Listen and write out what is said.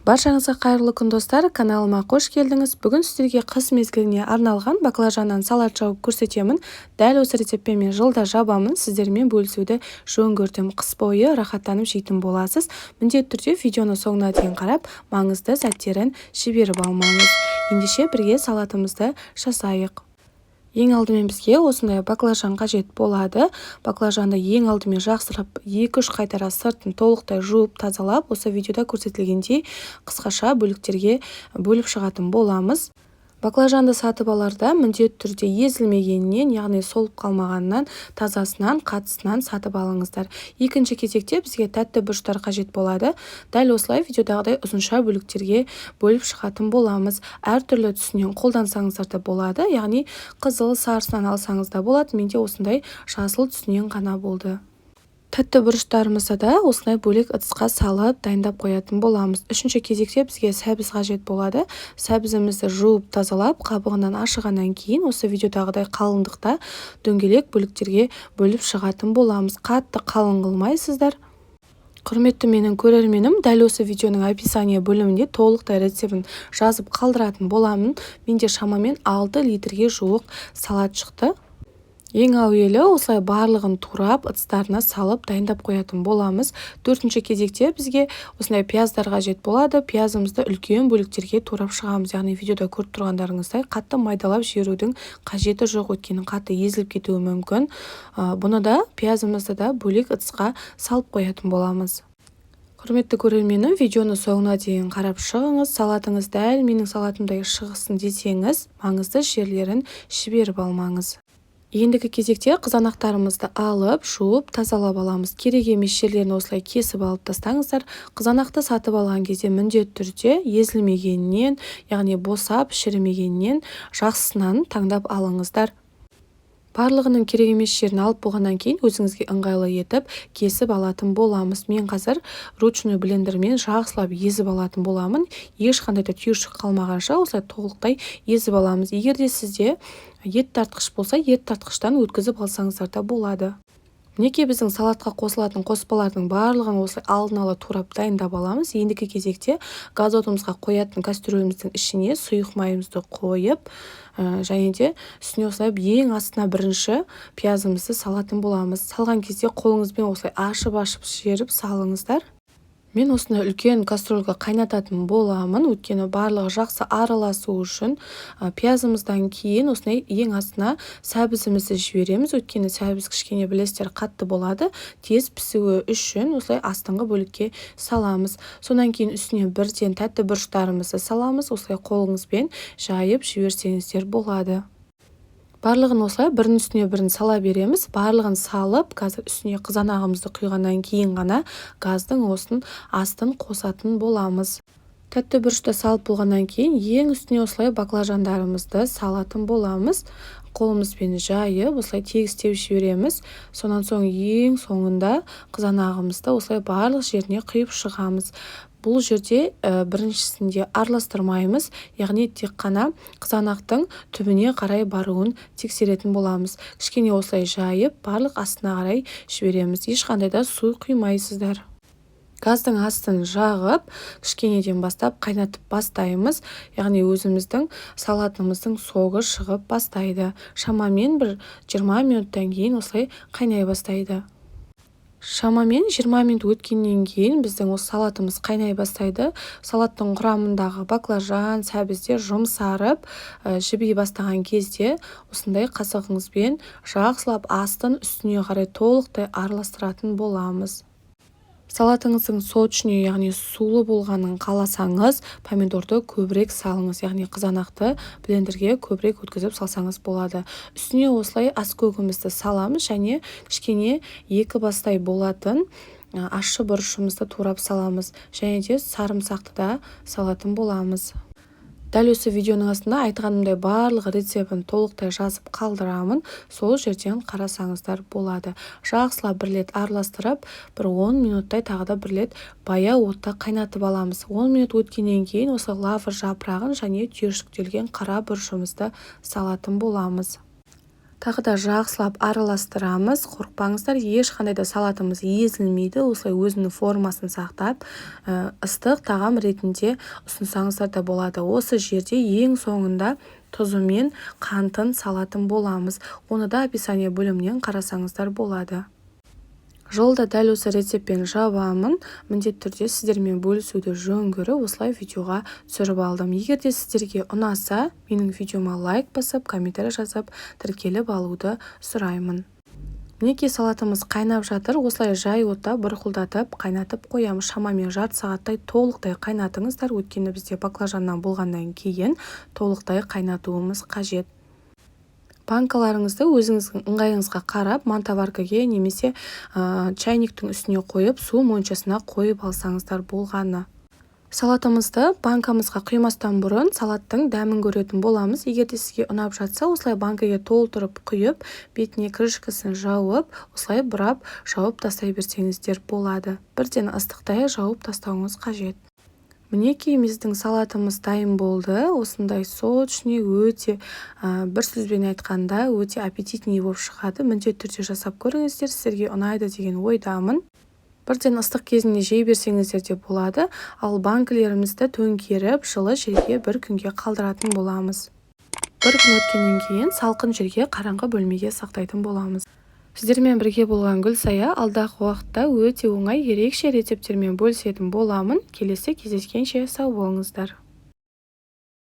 Баршаңызға қайырлы күн достар, каналыма қош келдіңіз. Бүгін сіздерге қыс мезгіліне арналған баклажаннан салат жауып көрсетемін. Дәл осы рецептпен мен жылда жабамын, сіздермен бөлісуді жөн көрдім. Қыс бойы рахаттанып жейтін боласыз. Міндетті түрде видеоны соңына дейін қарап, маңызды сәттерін жіберіп алмаңыз. Ендеше бірге салатымызды жасайық. Ең алдымен бізге осындай баклажан қажет болады. Баклажанды ең алдымен жақсылап 2-3 қайтара сыртын толықтай жуып тазалап, осы видеода көрсетілгендей қысқаша бөліктерге бөліп шығатын боламыз. Баклажанды сатып аларда міндетті түрде езілмегенінен, яғни солып қалмағанынан, тазасынан, қатысынан сатып алыңыздар. Екінші кезекте бізге тәтті бұрыштар қажет болады. Дәл осылай видеодағыдай ұзынша бөліктерге бөліп шығатын боламыз. Әртүрлі түсінен қолдансаңыздар да болады, яғни қызыл, сарысынан алсаңыз да болады. Менде осындай жасыл түсінен ғана болды. Тәтті бұрыштарымызды да осылай бөлек ыдысқа салып дайындап қоятын боламыз. Үшінші кезекте бізге сәбіз қажет болады. Сәбізімізді жуып тазалап, қабығынан ашығаннан кейін осы видеодағыдай қалыңдықта дөңгелек бөліктерге бөліп шығатын боламыз. Қатты қалың қылмайсыздар. Құрметті менің көрерменім, дәл осы видеоның описание бөлімінде толықтай рецептін жазып қалдыратын боламын. Менде шамамен 6 литрге жуық салат шықты. Ең әуелі осылай барлығын турап, ыдыстарына салып дайындап қоятын боламыз. Төртінші кезекте бізге осындай пияздар қажет болады. Пиязымызды үлкен бөліктерге турап шығамыз. Яғни видеода көріп тұрғандарыңыздай қатты майдалап жіберудің қажеті жоқ, өйткені қатты езіліп кетуі мүмкін. Бұны да пиязымызды да бөлек ыдысқа салып қоятын боламыз. Құрметті көрерменім, видеоны соңына дейін қарап шығыңыз. Салатыңыз дәл менің салатымдай шығысын десеңіз, маңызды жерлерін жіберіп алмаңыз. Ендігі кезекте қызанақтарымызды алып, жуып, тазалап аламыз. Керек емес жерлерін осылай кесіп алып тастаңыздар. Қызанақты сатып алған кезде міндетті түрде езілмегенінен, яғни босап, шірімегенінен жақсысынан таңдап алыңыздар. Барлығының керек емес жерін алып болғаннан кейін өзіңізге ыңғайлы етіп кесіп алатын боламыз. Мен қазір ручной блендермен жақсылап езіп алатын боламын. Ешқандай да түйіршік қалмағанша осылай толықтай езіп аламыз. Егер де сізде ет тартқыш болса, ет тартқыштан өткізіп алсаңыздар да болады. Мінекей біздің салатқа қосылатын қоспалардың барлығын осылай алдын ала турап дайындап аламыз. Ендігі кезекте газ отымызға қоятын кастрюлеміздің ішіне сұйық майымызды қойып, және де үстіне осылай ең астына бірінші пиязымызды салатын боламыз. Салған кезде қолыңызбен осылай ашып-ашып жіберіп салыңыздар. Мен осыны үлкен кастрюльға қайнататын боламын, өйткені барлығы жақсы араласу үшін. Пиязымыздан кейін осындай ең астына сәбізімізді жібереміз, өйткені сәбіз кішкене білесіздер қатты болады. Тез пісуі үшін осылай астыңғы бөлікке саламыз. Сонан кейін үстіне бірден тәтті бұрыштарымызды саламыз, осылай қолыңызбен жайып жіберсеңіздер болады. Барлығын осылай бірінің үстіне бірін сала береміз. Барлығын салып, қазір үстіне қызанағымызды құйғаннан кейін ғана газдың осын астын қосатын боламыз. Тәтті бұрышты салып болғаннан кейін ең үстіне осылай баклажандарымызды салатын боламыз. Қолымызбен жайып, осылай тегістеп жібереміз. Сонан соң ең соңында қызанағымызды осылай барлық жеріне құйып шығамыз. Бұл жерде біріншісінде араластырмаймыз, яғни тек қана қызанақтың түбіне қарай баруын тексеретін боламыз. Кішкене осылай жайып, барлық астына қарай жібереміз. Ешқандай да су құймайсыздар. Газдың астын жағып, кішкенеден бастап қайнатып бастаймыз. Яғни өзіміздің салатымыздың соғы шығып бастайды. Шамамен бір 20 минуттан кейін осылай қайнай бастайды. Шамамен 20 минут өткеннен кейін біздің осы салатымыз қайнай бастайды. Салаттың құрамындағы баклажан, сәбіздер жұмсарып, жіби бастаған кезде осындай қасығыңызбен жақсылап астын үстіне қарай толықтай араластыратын боламыз. Салатыңыздың сочный, яғни сулы болғанын қаласаңыз, помидорды көбірек салыңыз, яғни қызанақты блендерге көбірек өткізіп салсаңыз болады. Үстіне осылай аскөгімізді саламыз және кішкене 2 бастай болатын ащы бұрышымызды турап саламыз, және де сарымсақты да салатын боламыз. Дәл осы видеоның астында айтқанымдай барлық рецептін толықтай жазып қалдырамын, сол жерден қарасаңыздар болады. Жақсылап бір рет араластырып, бір 10 минуттай тағы да бір рет баяу отта қайнатып аламыз. 10 минут өткеннен кейін осы лавр жапырағын және түйіршіктелген қара бұрышымызды салатын боламыз. Тағы да жақсылап араластырамыз. Қорықпаңыздар, ешқандай да салатымыз езілмейді. Осылай өзінің формасын сақтап, ыстық тағам ретінде ұсынсаңыздар да болады. Осы жерде ең соңында тұзы мен қантын салатын боламыз. Оны да описание бөлімінен қарасаңыздар болады. Жолда дәл осы рецептпен жабамын. Міндетті түрде сіздермен бөлісуді жөн көріп, осылай видеоға түсіріп алдым. Егер де сіздерге ұнаса, менің видеома лайк басып, комментарий жазып, тіркеліп алуды сұраймын. Мінекей салатымыз қайнап жатыр. Осылай жай отта бұрқылдатып, қайнатып қоямыз. Шамамен жарты сағаттай толықтай қайнатыңыздар. Өйткені бізде баклажаннан болғаннан кейін толықтай қайнатуымыз қажет. Банкаларыңызды өзіңіздің ыңғайыңызға қарап, мантоваркаге немесе чайниктің үстіне қойып, су моншасына қойып алсаңыздар болғаны. Салатымызды банкамызға құймастан бұрын салаттың дәмін көретін боламыз. Егер де сізге ұнап жатса, осылай банкаға толтырып құйып, бетіне крышкасын жауып, осылай бұрап жауып тастай берсеңіздер болады. Бірден ыстықтай жауып тастауыңыз қажет. Мінекей біздің салатымыз дайын болды. Осындай сочный, өте бір сөзбен айтқанда өте аппетитный болып шығады. Міндетті түрде жасап көріңіздер, сіздерге ұнайды деген ойдамын. Бірден ыстық кезінде жей берсеңіздер де болады. Ал банкілерімізді төңкеріп, жылы жерге бір күнге қалдыратын боламыз. Бір күн өткеннен кейін салқын жерге, қараңғы бөлмеге сақтайтын боламыз. Сіздермен бірге болған Гүлсая, алдағы уақытта өте оңай ерекше рецепттермен бөлісетін боламын. Келесі кездескенше сау болыңыздар.